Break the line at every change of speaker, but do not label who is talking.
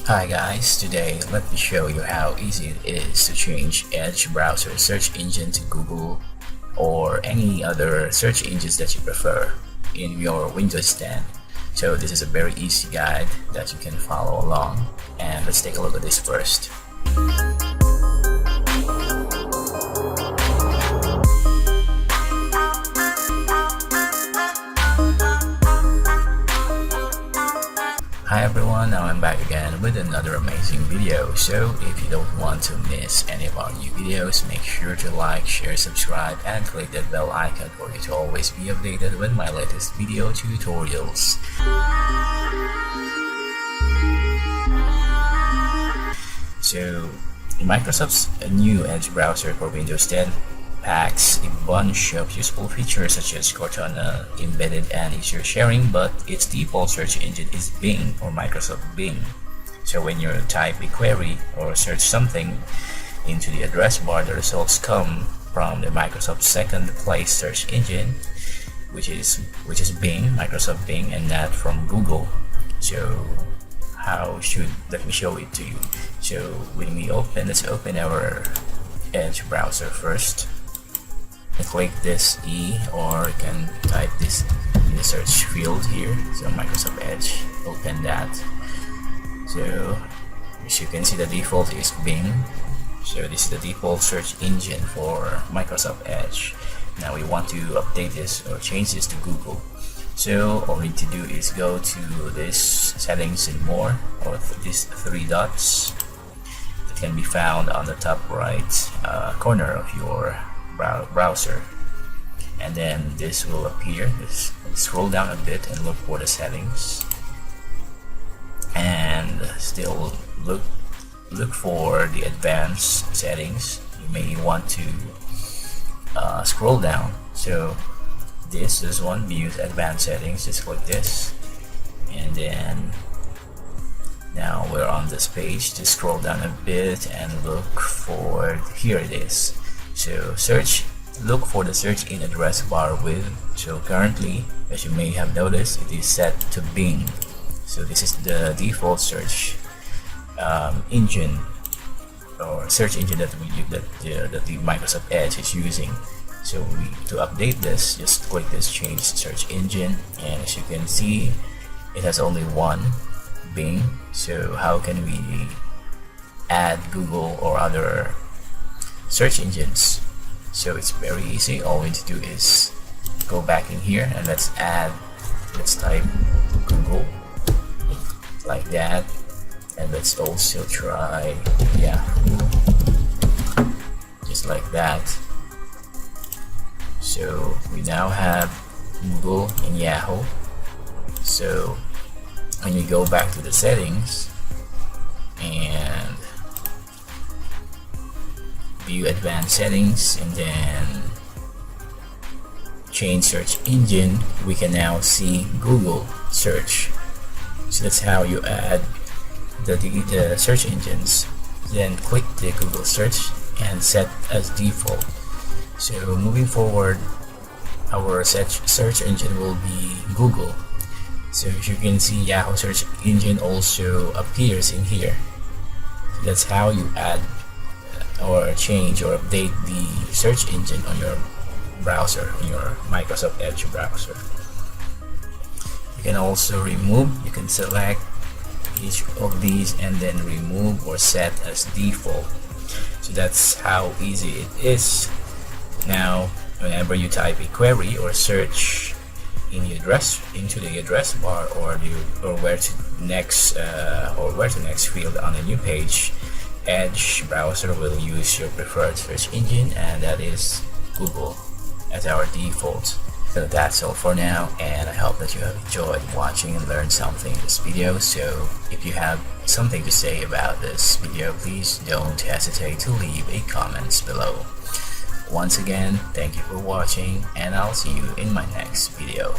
Hi guys, today let me show you how easy it is to change Edge browser search engine to Google or any other search engines that you prefer in your Windows 10. So this is a very easy guide that you can follow along, and let's take a look at this first. Hi everyone, now I'm back again with another amazing video. So if you don't want to miss any of our new videos, make sure to like, share, subscribe, and click that bell icon for you to always be updated with my latest video tutorials. So Microsoft's new Edge browser for Windows 10 packs a bunch of useful features such as Cortana, embedded and easier sharing, but its default search engine is Bing or Microsoft Bing. So when you type a query or search something into the address bar, the results come from the Microsoft second place search engine, which is Bing, Microsoft Bing, and not from Google. So let me show it to you. So when we let's open our Edge browser first. Click this E, or you can type this in the search field here. So Microsoft Edge, open that. So as you can see, the default is Bing. So this is the default search engine for Microsoft Edge. Now we want to update this or change this to Google. So all we need to do is go to this settings and more, or these three dots that can be found on the top right corner of your browser, and then this will appear. Scroll down a bit and look for the settings, and still look for the advanced settings. You may want to scroll down. So this is one, view advanced settings. Just click this, and then now we're on this page. Just scroll down a bit and look for, here it is. So look for the search in address bar with. So currently, as you may have noticed, it is set to Bing. So this is the default search engine or search engine that the Microsoft Edge is using. So to update this, just click this change search engine, and as you can see, it has only one, Bing. So how can we add Google or other search engines? So it's very easy. All we need to do is go back in here and let's type Google like that, and let's also try Yahoo just like that. So we now have Google and Yahoo. So when you go back to the settings and view advanced settings and then change search engine, we can now see Google search. So that's how you add the search engines. Then click the Google search and set as default. So moving forward, our search engine will be Google. So as you can see, Yahoo search engine also appears in here. So that's how you add or change or update the search engine on your browser, on your Microsoft Edge browser. You can also remove, you can select each of these and then remove or set as default. So that's how easy it is. Now whenever you type a query or search into the address bar or where to next field on a new page, Edge browser will use your preferred search engine, and that is Google as our default. So that's all for now, and I hope that you have enjoyed watching and learned something in this video. So if you have something to say about this video, please don't hesitate to leave a comment below. Once again, thank you for watching, and I'll see you in my next video.